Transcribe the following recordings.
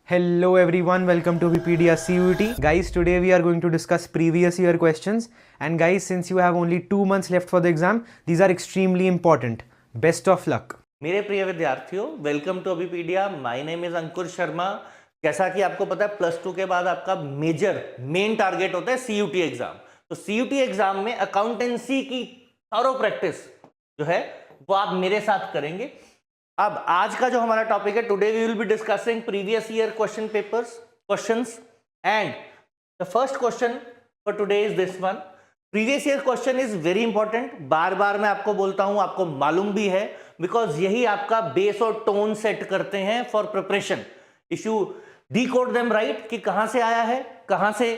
Hello everyone, welcome to Wikipedia CUT. Guys, today we are going to discuss previous year questions. And guys, since you have only 2 months left for the exam, these are extremely important. Best of luck. मेरे प्रिय विद्यार्थियों, welcome to Abhipedia. My name is Ankur Sharma. जैसा कि आपको पता है, plus 2 के बाद आपका मेन टारगेट होता है सीयूटी एग्जाम। तो सीयूटी एग्जाम में अकाउंटेंसी की थॉरो प्रैक्टिस जो है वो आप मेरे साथ करेंगे। अब आज का जो हमारा टॉपिक है, today we will be discussing previous year questions and the first question for today is this one. Previous year question is very important. बार बार मैं आपको बोलता हूं, आपको मालूम भी है, बिकॉज यही आपका बेस और टोन सेट करते हैं for preparation. Issue decode them right कि कहां से आया है, कहां से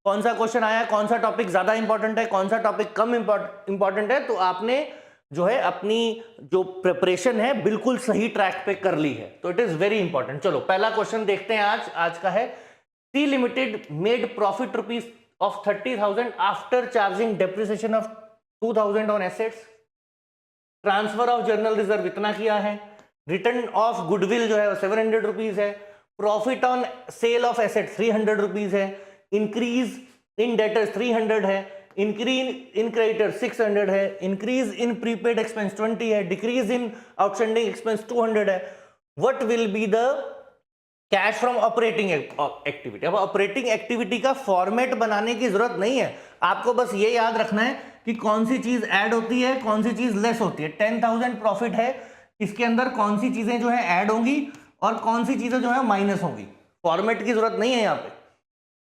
कौन सा क्वेश्चन आया है, कौन सा टॉपिक ज्यादा इंपॉर्टेंट है, कौन सा टॉपिक कम इंपॉर्टेंट है। तो आपने जो है अपनी जो प्रिपरेशन है बिल्कुल सही ट्रैक पे कर ली है। तो इट इज वेरी इंपॉर्टेंट। चलो पहला क्वेश्चन देखते हैं। आज का है, C limited made profit rupees of 30,000 after charging depreciation of 2,000 on assets. Transfer of general reserve इतना किया है। रिटर्न ऑफ गुडविल जो है 700 रुपीज है। Profit on sale of asset 300 rupees है। इंक्रीज इन डेटर्स 300 है। इंक्रीज इन क्रेडिटर 600 है। Increase in prepaid expense 20 है। डिक्रीज इन आउटस्टैंडिंग एक्सपेंस 200 है। What will be the cash from operating activity. अब operating activity का format बनाने की जरूरत नहीं है, आपको बस ये याद रखना है कि कौन सी चीज ऐड होती है, कौन सी चीज लेस होती है। 10,000 प्रॉफिट है, इसके अंदर कौन सी चीजें जो है ऐड होंगी और कौन सी चीजें जो है माइनस होंगी। फॉर्मेट की जरूरत नहीं है यहाँ पे,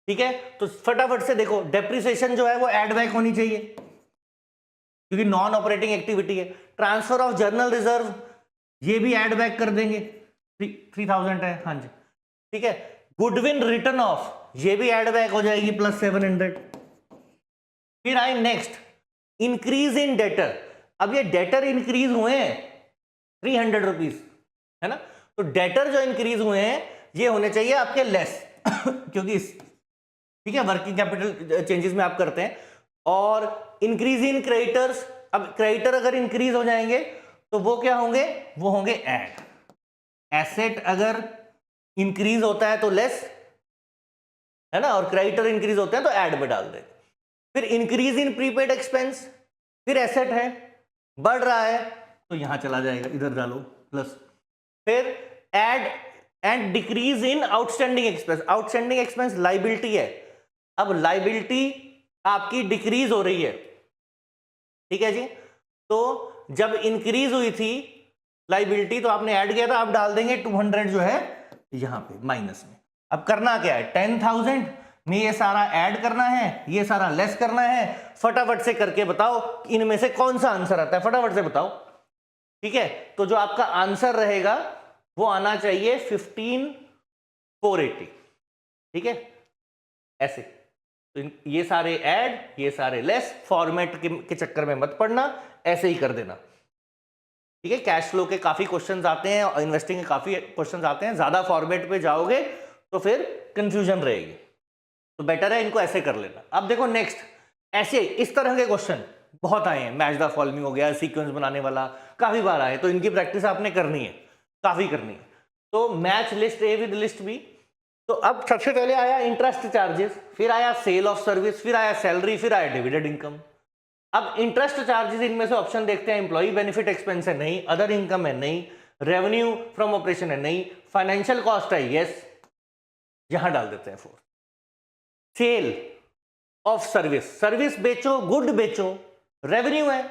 ठीक है। तो फटाफट से देखो, डेप्रिसिएशन जो है वो ऐड बैक होनी चाहिए क्योंकि नॉन ऑपरेटिंग एक्टिविटी है। ट्रांसफर ऑफ जर्नल रिजर्व ये भी ऐड बैक कर देंगे, 3,000 है, हाँ जी, ठीक है। गुडविल रिटर्न ऑफ ये भी ऐड बैक हो जाएगी प्लस 700। फिर आए नेक्स्ट, इंक्रीज इन डेटर। अब ये डेटर इंक्रीज हुए हैं 300 रुपीज, है ना। तो डेटर जो इंक्रीज हुए हैं ये होने चाहिए आपके लेस क्योंकि ठीक है, वर्किंग कैपिटल चेंजेस में आप करते हैं। और इंक्रीज इन क्रेडिटर्स, अब क्रेडिटर अगर इंक्रीज हो जाएंगे तो वो क्या होंगे, वो होंगे ऐड। एसेट अगर इंक्रीज होता है तो लेस, है ना, और क्रेडिटर इंक्रीज होते हैं तो ऐड में डाल दे। फिर इंक्रीज इन प्रीपेड एक्सपेंस, फिर एसेट है, बढ़ रहा है तो यहां चला जाएगा, इधर डालो प्लस। फिर add and decrease in outstanding expense. Outstanding expense liability है, अब लाइबिलिटी आपकी डिक्रीज हो रही है, ठीक है जी। तो जब इंक्रीज हुई थी लाइबिलिटी तो आपने ऐड किया था, आप डाल देंगे 200 जो है यहां पे माइनस में। अब करना क्या है, 10,000 में ये सारा ऐड करना है, ये सारा लेस करना है। फटाफट से करके बताओ इनमें से कौन सा आंसर आता है, फटाफट से बताओ, ठीक है। तो जो आपका आंसर रहेगा वो आना चाहिए 15,480, ठीक है, ऐसे। तो ये सारे ऐड, ये सारे लेस, फॉर्मेट के चक्कर में मत पड़ना, ऐसे ही कर देना, ठीक है। कैश फ्लो के काफी क्वेश्चंस आते हैं और इन्वेस्टिंग के काफी क्वेश्चंस आते हैं, ज्यादा फॉर्मेट पे जाओगे तो फिर कंफ्यूजन रहेगी, तो बेटर है इनको ऐसे कर लेना। अब देखो नेक्स्ट, ऐसे इस तरह के क्वेश्चन बहुत आए हैं। मैच द फॉलोइंग हो गया, सीक्वेंस बनाने वाला काफी बार आए, तो इनकी प्रैक्टिस आपने करनी है, काफी करनी है। तो match list A with list B. तो अब सबसे पहले आया इंटरेस्ट चार्जेस, फिर आया सेल ऑफ सर्विस, फिर आया सैलरी, फिर आया डिविडेंड इनकम। अब इंटरेस्ट चार्जेस, इनमें से ऑप्शन देखते हैं, एम्प्लॉय बेनिफिट एक्सपेंस है नहीं, अदर इनकम है नहीं, रेवेन्यू फ्रॉम ऑपरेशन है नहीं, फाइनेंशियल कॉस्ट है यस, यहां डाल देते हैं 4। सेल ऑफ सर्विस, सर्विस बेचो, गुड बेचो, रेवेन्यू है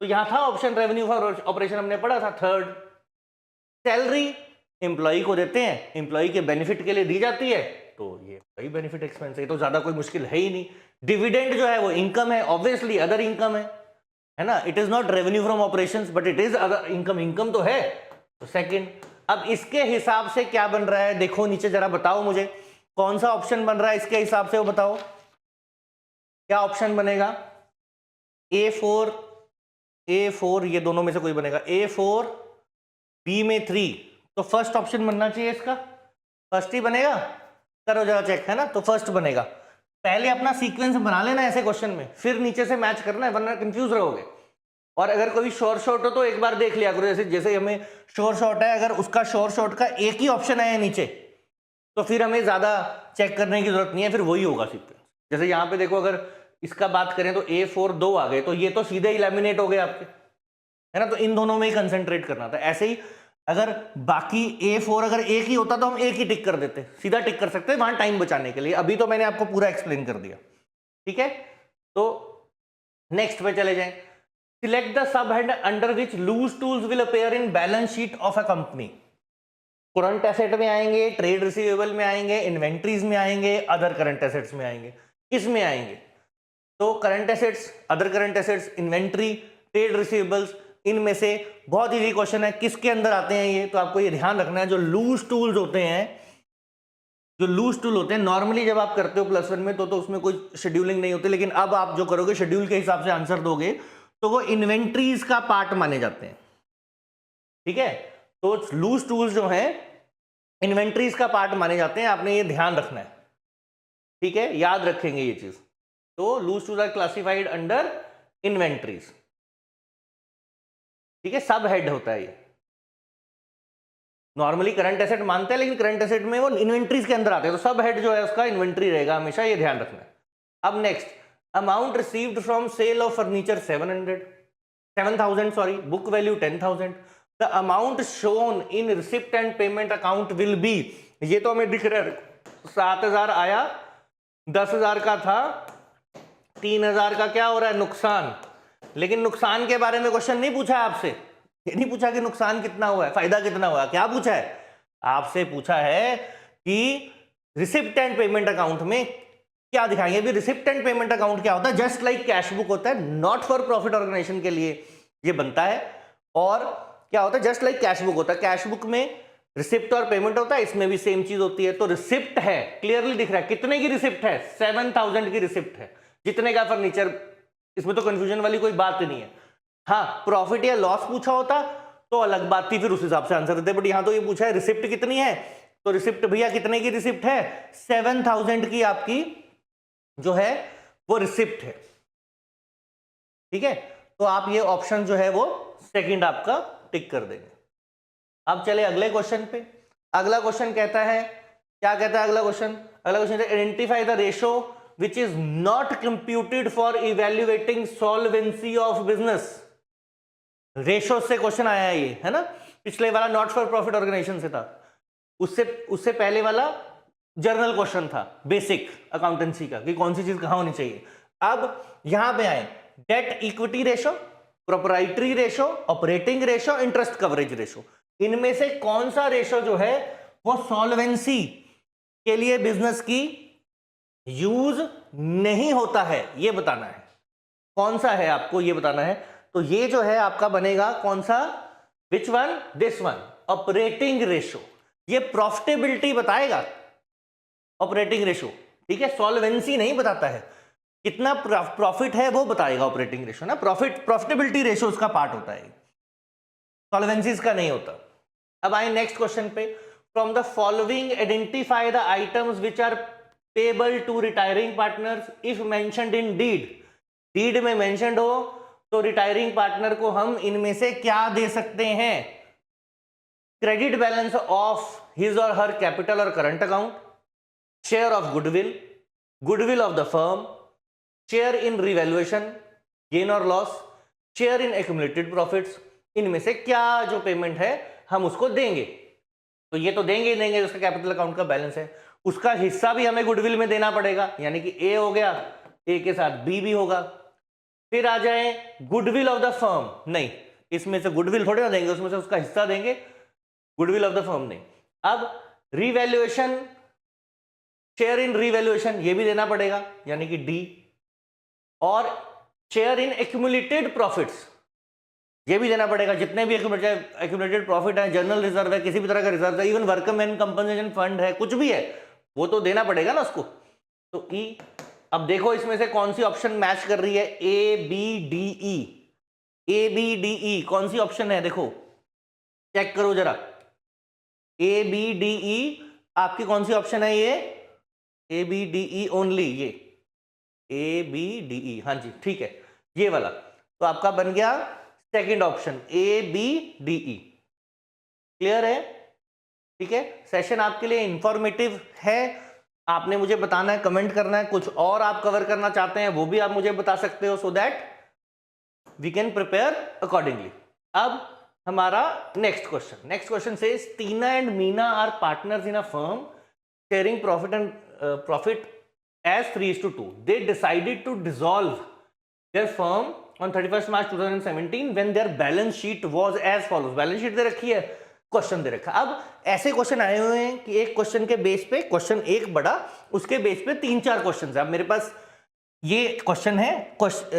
तो यहां था ऑप्शन रेवेन्यू फॉर ऑपरेशन, हमने पढ़ा था 3rd। सैलरी एम्प्लॉय को देते हैं, एम्प्लॉय के बेनिफिट के लिए दी जाती है, तो ये एम्प्लॉय बेनिफिट एक्सपेंस है, तो ज्यादा कोई मुश्किल है ही नहीं। डिविडेंड जो है वो इनकम है, ऑब्वियसली अदर इनकम है ना। It is not revenue from operations but it is other income, income तो है, तो सेकंड। अब इसके हिसाब से क्या बन रहा है, देखो नीचे जरा बताओ मुझे कौन सा ऑप्शन बन रहा है इसके हिसाब से, वो बताओ क्या ऑप्शन बनेगा। A4 ये दोनों में से कोई बनेगा। A4 B में 3, तो फर्स्ट ऑप्शन बनना चाहिए इसका, फर्स्ट ही बनेगा, करो जरा चेक, है ना। तो फर्स्ट बनेगा। पहले अपना सीक्वेंस बना लेना ऐसे क्वेश्चन में, फिर नीचे से मैच करना है, वरना कंफ्यूज रहोगे। और अगर कोई शोर शॉर्ट हो तो एक बार देख लिया करो, जैसे हमें शोर शॉर्ट है, अगर उसका शोर शॉर्ट का एक ही ऑप्शन है नीचे तो फिर हमें ज्यादा चेक करने की जरूरत नहीं है, फिर वही होगा सीक्वेंस। जैसे यहाँ पे देखो, अगर इसका बात करें तो A4 2 आ गए, तो ये तो सीधे इलेमिनेट हो गए आपके, है ना। तो इन दोनों में ही कंसेंट्रेट करना था। ऐसे ही अगर बाकी A4 अगर एक ही होता तो हम एक ही टिक कर देते, सीधा टिक कर सकते, वहां टाइम बचाने के लिए। अभी तो मैंने आपको पूरा एक्सप्लेन कर दिया, ठीक है। तो नेक्स्ट पे चले जाएं। Select the sub head under which loose tools will appear in balance sheet of a company. Current asset में आएंगे, ट्रेड रिसीवेबल में आएंगे, इन्वेंट्रीज में आएंगे, अदर करंट एसेट्स में आएंगे। किस में आएंगे? तो current assets, other current assets, inventory, trade receivables, इनमें से बहुत इजी क्वेश्चन है किसके अंदर आते हैं ये। तो आपको ये ध्यान रखना है, जो लूज टूल्स होते हैं, जो लूज टूल होते हैं, नॉर्मली जब आप करते हो प्लस वन में तो उसमें कोई शेड्यूलिंग नहीं होती, लेकिन अब आप जो करोगे शेड्यूल के हिसाब से आंसर दोगे, तो वो इन्वेंट्रीज का पार्ट माने जाते हैं, ठीक है। तो लूज टूल्स जो है इन्वेंट्रीज का पार्ट माने जाते हैं, आपने ये ध्यान रखना है, ठीक है, याद रखेंगे ये चीज। तो loose tools are classified under inventories, ठीक है, सब हेड होता है ये। नॉर्मली करंट एसेट मानते हैं, लेकिन करंट एसेट में वो इन्वेंट्रीज के अंदर आते हैं, तो सब हेड जो है उसका इन्वेंट्री रहेगा हमेशा, ये ध्यान रखना है। अब next, amount received from sale of furniture 7,000 sorry, book value 10,000, the amount shown in receipt and payment account will be, ये तो हमें दिख रहा है 7,000 आया, 10,000 का था, 3,000 का क्या हो रहा है, नुकसान। लेकिन नुकसान के बारे में क्वेश्चन नहीं पूछा है आपसे, ये नहीं पूछा कि नुकसान कितना हुआ है, फायदा कितना हुआ है, क्या पूछा है आपसे? पूछा है कि रिसिप्ट एंड पेमेंट अकाउंट में क्या दिखाएंगे। भी रिसिप्ट एंड पेमेंट अकाउंट क्या होता है? जस्ट लाइक कैश बुक होता है, नॉट फॉर प्रॉफिट ऑर्गेनाइजेशन के लिए ये बनता है। और क्या होता है? जस्ट लाइक कैश बुक होता है, कैश बुक में रिसिप्ट और पेमेंट होता है, इसमें भी सेम चीज होती है। तो रिसिप्ट है, क्लियरली दिख रहा है कितने की रिसिप्ट है, 7,000 की रिसिप्ट है, जितने का फर्नीचर, इसमें तो कंफ्यूजन वाली कोई बात नहीं है। हाँ, प्रॉफिट या लॉस पूछा होता तो अलग बात थी, फिर उस हिसाब से आंसर देते, बट यहां तो ये पूछा है रिसिप्ट कितनी है, तो रिसिप्ट भैया कितने की रिसिप्ट है, 7,000 की आपकी जो है वो रिसिप्ट है, ठीक है। तो आप ये ऑप्शन जो है वो सेकंड आपका टिक कर देंगे। अब चले अगले क्वेश्चन पे। अगला क्वेश्चन कहता है, क्या कहता है अगला क्वेश्चन? अगला क्वेश्चन है identify the ratio which is not computed for evaluating solvency of business। Ratio से क्वेश्चन आया है ये, है ना। पिछले वाला नॉट फॉर प्रॉफिट ऑर्गेनाइजेशन से था, उससे पहले वाला जर्नल क्वेश्चन था बेसिक अकाउंटेंसी का, कि कौन सी चीज कहां होनी चाहिए। अब यहां पे आए debt equity ratio, proprietary ratio, operating ratio, interest coverage ratio, इनमें से कौन सा रेशो जो है वो सॉल्वेंसी के लिए बिजनेस की यूज नहीं होता है, ये बताना है। कौन सा है आपको ये बताना है। तो ये जो है आपका बनेगा कौन सा, which one, this one, operating ratio. ये प्रॉफिटेबिलिटी बताएगा ऑपरेटिंग रेशो, ठीक है, सॉल्वेंसी नहीं बताता है, कितना प्रॉफिट है वो बताएगा ऑपरेटिंग रेशो ना। प्रॉफिटेबिलिटी रेशो उसका पार्ट होता है, सॉल्वेंसी का नहीं होता। अब आए नेक्स्ट क्वेश्चन पे। From the following identify the items which are payable to retiring partners if mentioned in deed. Deed में मेंशन्ड हो तो रिटायरिंग पार्टनर को हम इनमें से क्या दे सकते हैं? क्रेडिट बैलेंस ऑफ हिज और हर कैपिटल और current account, share of goodwill, goodwill of the firm, share in revaluation, gain और loss, share in accumulated profits. इनमें से क्या जो पेमेंट है हम उसको देंगे? तो ये तो देंगे ही देंगे, उसका कैपिटल अकाउंट का बैलेंस है, उसका हिस्सा भी हमें गुडविल में देना पड़ेगा, यानी कि ए हो गया, ए के साथ बी भी होगा। फिर आ जाए गुडविल ऑफ द फर्म, नहीं, इसमें से गुडविल थोड़े ना देंगे, उसमें से उसका हिस्सा देंगे, गुडविल ऑफ द फर्म नहीं। अब रिवैल्यूएशन, शेयर इन रिवैल्यूएशन, ये भी देना पड़ेगा, यानी कि डी। और शेयर इन एक्यूमुलेटेड प्रॉफिट्स, ये भी देना पड़ेगा, जितने भी एक्यूमुलेटेड प्रॉफिट है, जनरल रिजर्व है, किसी भी तरह का रिजर्व है, इवन वर्कमैन कंपनसेशन फंड है, कुछ भी है, वो तो देना पड़ेगा ना उसको। तो ई, अब देखो इसमें से कौन सी ऑप्शन मैच कर रही है, A B D E, A B D E कौन सी ऑप्शन है, देखो चेक करो जरा, ए बी डी ई आपकी कौन सी ऑप्शन है? ये A B D E only, ये ए बी डी ई, हाँ जी ठीक है, ये वाला। तो आपका बन गया second option A B D E, clear है। ठीक है, सेशन आपके लिए इंफॉर्मेटिव है, आपने मुझे बताना है, कमेंट करना है, कुछ और आप कवर करना चाहते हैं वो भी आप मुझे बता सकते हो, so that we can prepare accordingly. अब हमारा next question say Tina and Meena are partners in a firm sharing profit as 3:2. They decided to dissolve their firm on 31st March 2017 when their balance sheet was as follows. Balance sheet दे रखी है, question दे रखा। अब ऐसे question आए हुए हैं कि एक क्वेश्चन के बेस पे क्वेश्चन एक बड़ा, उसके बेस पे 3-4 क्वेश्चन है। अब मेरे पास ये क्वेश्चन है,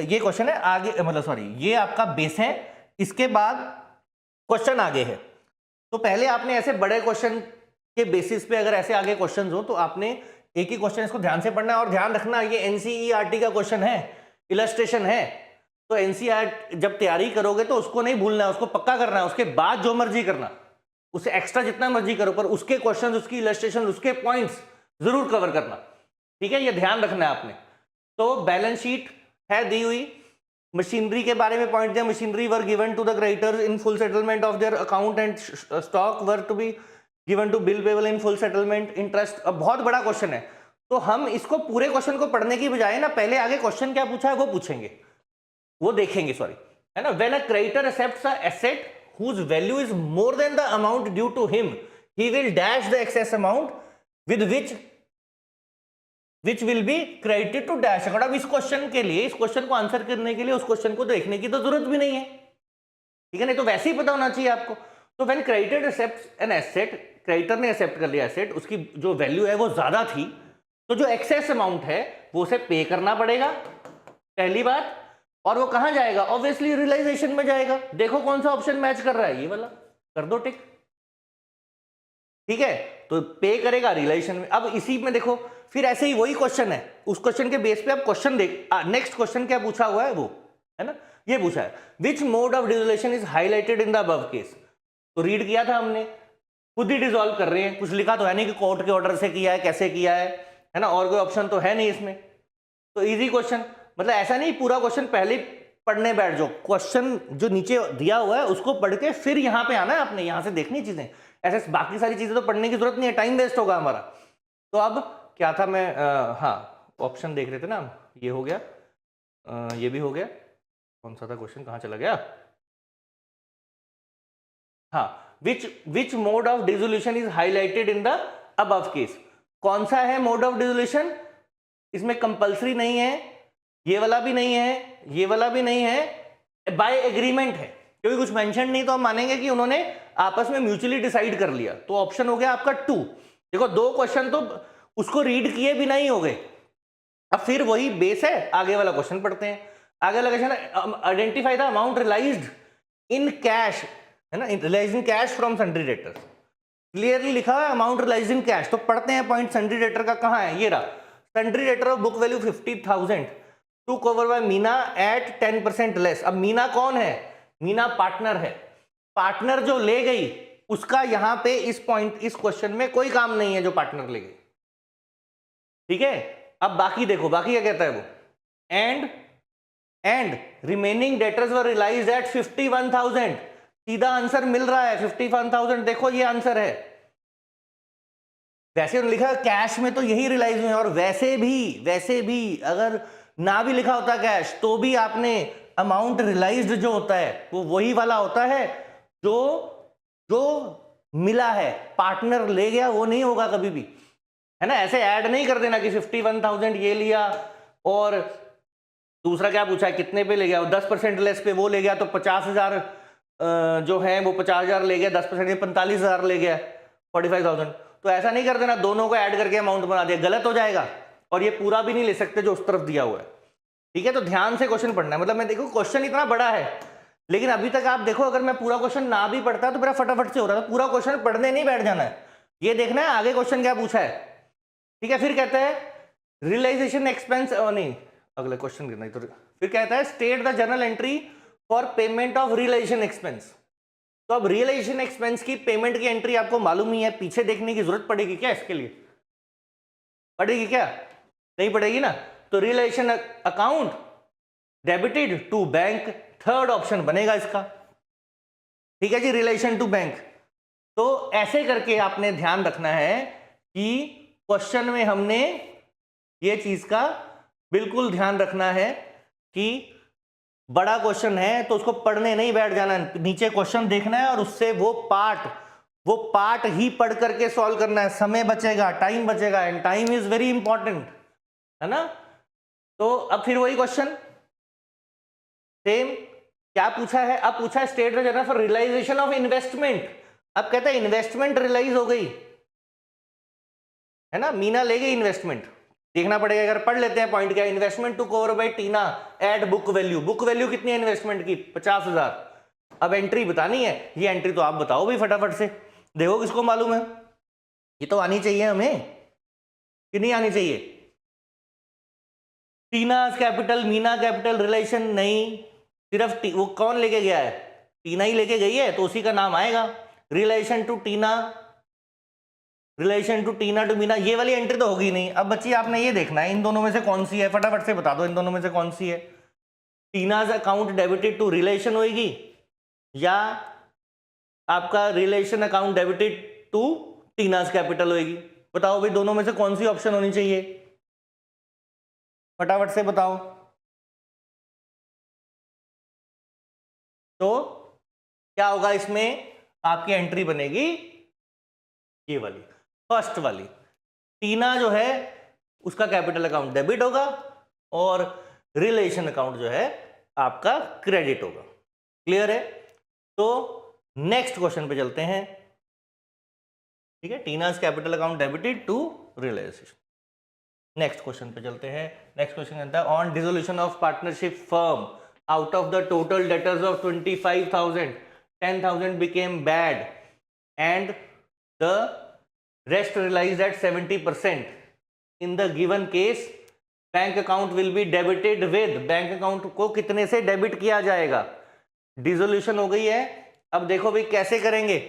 ये क्वेश्चन है आगे, मतलब सॉरी, ये आपका बेस है, इसके बाद क्वेश्चन आगे है। तो पहले आपने ऐसे बड़े क्वेश्चन के बेसिस पे अगर ऐसे आगे क्वेश्चन हो तो आपने एक ही क्वेश्चन इसको ध्यान से पढ़ना है। और ध्यान रखना ये एनसीईआरटी का क्वेश्चन है, इलस्ट्रेशन है, तो एनसीईआरटी जब तैयारी करोगे तो उसको नहीं भूलना है, उसको पक्का करना है। उसके बाद जो मर्जी करना, उसे एक्स्ट्रा जितना मर्जी करो, पर उसके क्वेश्चन, उसकी इलस्ट्रेशन, उसके पॉइंट्स जरूर कवर करना, ठीक है, ये ध्यान रखना है आपने। तो बैलेंस शीट है दी हुई, मशीनरी के बारे में पॉइंट दिया, machinery were given to the creditors in full settlement of their account and stock were to be given to bill payable in full settlement interest. अब बहुत बड़ा क्वेश्चन है, तो हम इसको पूरे क्वेश्चन को पढ़ने की बजाय ना पहले आगे क्वेश्चन क्या पूछा है वो पूछेंगे, वो देखेंगे, सॉरी, है ना। When a creditor accepts a asset whose value is more than the amount due to him, he will dash the excess amount with which will be credited to dash account। अब इस question के लिए, इस question को answer करने के लिए उस क्वेश्चन को देखने की तो जरूरत भी नहीं है, ठीक है, नहीं तो वैसे ही पता होना चाहिए आपको। तो when creditor accepts an asset, creditor ने एक्सेप्ट कर लिया एसेट, उसकी जो वैल्यू है वो ज्यादा थी, तो जो एक्सेस अमाउंट है वो उसे पे करना पड़ेगा, पहली बात। और वो कहां जाएगा? ऑब्वियसली रियलाइजेशन में जाएगा। देखो कौन सा ऑप्शन मैच कर रहा है, ये वाला, कर दो टिक, ठीक है, तो पे करेगा रियलाइजेशन में। अब इसी में देखो फिर ऐसे ही वही क्वेश्चन है, उस क्वेश्चन के बेस पे आप क्वेश्चन देख, नेक्स्ट क्वेश्चन क्या पूछा हुआ है वो, है ना, ये पूछा है which mode of dissolution is highlighted in the above case. तो रीड किया था हमने, खुद ही डिसॉल्व कर रहे हैं, कुछ लिखा तो है नहीं कि कोर्ट के ऑर्डर से किया है, कैसे किया है ना, और कोई ऑप्शन तो है नहीं इसमें। तो इजी क्वेश्चन, मतलब ऐसा नहीं पूरा क्वेश्चन पहले पढ़ने बैठ जाओ, क्वेश्चन जो नीचे दिया हुआ है उसको पढ़ के फिर यहां पे आना है आपने, यहां से देखनी चीजें, ऐसे बाकी सारी चीजें तो पढ़ने की जरूरत नहीं है, टाइम वेस्ट होगा हमारा। तो अब क्या था, मैं हाँ ऑप्शन देख रहे थे ना, ये हो गया, ये भी हो गया, कौन सा था क्वेश्चन, कहां चला गया, हाँ, which mode of dissolution is highlighted in the above case. कौन सा है मोड ऑफ डिसोल्यूशन, इसमें कंपल्सरी नहीं है, ये वाला भी नहीं है, ये वाला भी नहीं है, बाय एग्रीमेंट है, क्योंकि कुछ मेंशन नहीं तो हम मानेंगे कि उन्होंने आपस में म्यूचुअली डिसाइड कर लिया। तो ऑप्शन हो गया आपका 2। देखो दो क्वेश्चन तो उसको रीड किए बिना ही हो गए। अब फिर वही बेस है, आगे वाला क्वेश्चन पढ़ते हैं। आगे वाला question, identify the amount realised in cash, है ना, realised in cash from sundry debtors. Clearly लिखा है अमाउंट रियलाइज्ड इन कैश। तो पढ़ते हैं पॉइंट, सन्ड्री डेटर का कहां है, ये रहा, sundry debtor of book value 50,000 to cover by Meena at 10% less. अब मीना कौन है, मीना पार्टनर है, पार्टनर जो ले गई उसका यहां पे इस पॉइंट, इस क्वेश्चन में कोई काम नहीं है जो पार्टनर ले गई, ठीक है। अब बाकी देखो, बाकी क्या कहता है वो, and remaining debtors were realised at 51,000। सीधा आंसर मिल रहा है 51,000, देखो ये आंसर है। वैसे लिखा कैश में तो यही रियलाइज हुए, और वैसे भी अगर ना भी लिखा होता कैश तो भी आपने अमाउंट रियलाइज्ड जो होता है वो वही वाला होता है जो मिला है, पार्टनर ले गया वो नहीं होगा कभी भी, है ना। ऐसे ऐड नहीं कर देना कि 51,000 ये लिया और दूसरा क्या पूछा है कितने पे ले गया, 10% लेस पे वो ले गया, तो 50,000 जो है वो 50,000 ले गया, 10% 45,000 ले गया, 45,000। तो ऐसा नहीं कर देना, दोनों को ऐड करके अमाउंट बना दिया, गलत हो जाएगा। और ये पूरा भी नहीं ले सकते जो उस तरफ दिया हुआ है, ठीक है। तो ध्यान से क्वेश्चन पढ़ना है, मतलब मैं देखो क्वेश्चन इतना बड़ा है, लेकिन अभी तक आप देखो अगर मैं पूरा क्वेश्चन ना भी पढ़ता तो मेरा फटाफट से हो रहा था। पूरा क्वेश्चन पढ़ने नहीं बैठ जाना है, ये देखना है आगे क्वेश्चन क्या पूछा है, ठीक है। फिर कहता है रियलाइजेशन एक्सपेंस, नहीं अगला क्वेश्चन नहीं, तो फिर कहता है state the journal entry for payment of realisation expense. तो अब रियलाइजेशन एक्सपेंस की पेमेंट की एंट्री आपको मालूम ही है, पीछे देखने की जरूरत पड़ेगी क्या इसके लिए, पड़ेगी क्या, नहीं पड़ेगी ना। तो realisation account debited to bank, third option बनेगा इसका, ठीक है जी, रिलेशन टू बैंक। तो ऐसे करके आपने ध्यान रखना है कि क्वेश्चन में हमने ये चीज का बिल्कुल ध्यान रखना है कि बड़ा क्वेश्चन है तो उसको पढ़ने नहीं बैठ जाना, नीचे क्वेश्चन देखना है और उससे वो पार्ट ही पढ़ करके सॉल्व करना है। समय बचेगा, टाइम बचेगा, and time is very important, है ना। तो अब फिर वही क्वेश्चन सेम, क्या पूछा है, अब पूछा है state the general for realisation of investment. अब कहते हैं इन्वेस्टमेंट रियलाइज हो गई, है ना, मीना ले गई इन्वेस्टमेंट। देखना पड़ेगा, अगर पढ़ लेते हैं पॉइंट क्या, investment to cover by Tina at book value. Book value कितनी है इन्वेस्टमेंट की, 50,000। अब एंट्री बतानी है, ये एंट्री तो आप बताओ भी फटाफट से, देखो किसको मालूम है, ये तो आनी चाहिए हमें कि नहीं आनी चाहिए। टीनास कैपिटल, मीना कैपिटल रिलेशन नहीं, सिर्फ वो कौन लेके गया है, टीना ही लेके गई है तो उसी का नाम आएगा। Relation to Tina, relation to Tina to Meena, ये वाली एंट्री तो होगी नहीं। अब बच्ची आपने ये देखना है इन दोनों में से कौन सी है, फटाफट से बता दो इन दोनों में से कौन सी है। Tina's account debited to relation होगी या आपका relation account debited to Tina's capital होगी, बताओ भाई दोनों में से कौन सी ऑप्शन होनी चाहिए, फटाफट से बताओ। तो क्या होगा इसमें, आपकी एंट्री बनेगी ये वाली, फर्स्ट वाली। टीना जो है उसका कैपिटल अकाउंट डेबिट होगा और रिलेशन अकाउंट जो है आपका क्रेडिट होगा। क्लियर है। तो नेक्स्ट क्वेश्चन पे चलते हैं, ठीक है, Tina's capital account debited to realisation. Next question पे चलते हैं। नेक्स्ट क्वेश्चन कहता है on dissolution of partnership firm out of the total debtors of 25,000, 10,000 became bad and the rest realized at 70%. In the given case, bank account will be debited with, bank account को कितने से debit किया जाएगा। Dissolution हो गई है, अब देखो भाई कैसे करेंगे,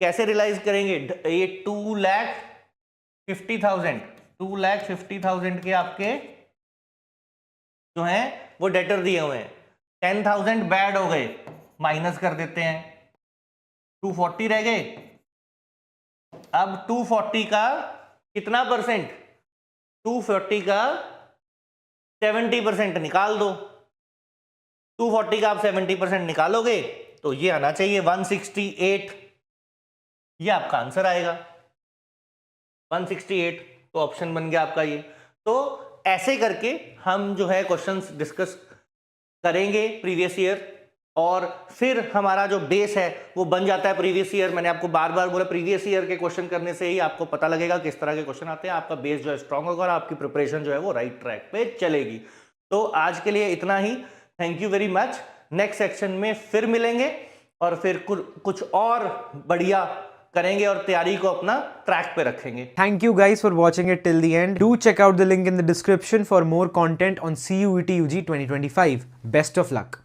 कैसे रियलाइज करेंगे। ये 2,50,000 के आपके जो हैं वो डेटर दिए हुए हैं, 10,000 बैड हो गए, माइनस कर देते हैं, 240 रह गए। अब 240 का कितना परसेंट, 240 का 70% निकाल दो। 240 का आप 70% निकालोगे तो ये आना चाहिए 168, ये आपका आंसर आएगा 168। तो ऑप्शन बन गया आपका ये। तो ऐसे करके हम जो है क्वेश्चंस डिस्कस करेंगे प्रीवियस ईयर, और फिर हमारा जो बेस है वो बन जाता है प्रीवियस ईयर। मैंने आपको बार बार बोला प्रीवियस ईयर के क्वेश्चन करने से ही आपको पता लगेगा किस तरह के क्वेश्चन आते हैं, आपका बेस जो है स्ट्रांग होगा और आपकी प्रिपरेशन जो है वो राइट ट्रैक पे चलेगी। तो आज के लिए इतना ही, thank you very much. Next section में फिर मिलेंगे और फिर कुछ और बढ़िया करेंगे और तैयारी को अपना ट्रैक पे रखेंगे। Thank you guys for watching it till the end. Do check out the link in the description for more content on CUET UG 2025. Best of luck.